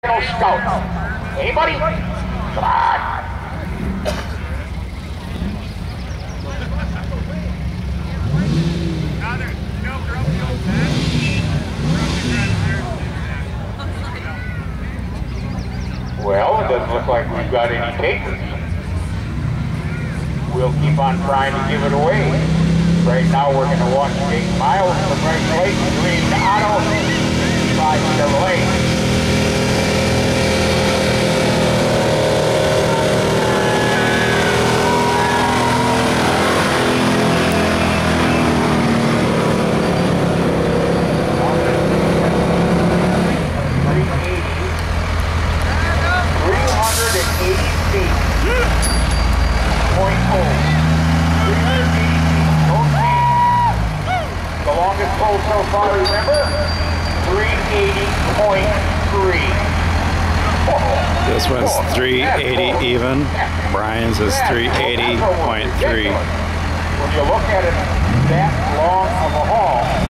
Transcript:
Scout. Anybody? Come on. Well, it doesn't look like we've got any takers. We'll keep on trying to give it away. Right now we're going to watch Jake Miles from right late, Greene Auto, 5 Chevrolet. So far, remember? 380.3. This one's 380 even. Brian's is 380.3. When you look at it that long of a haul,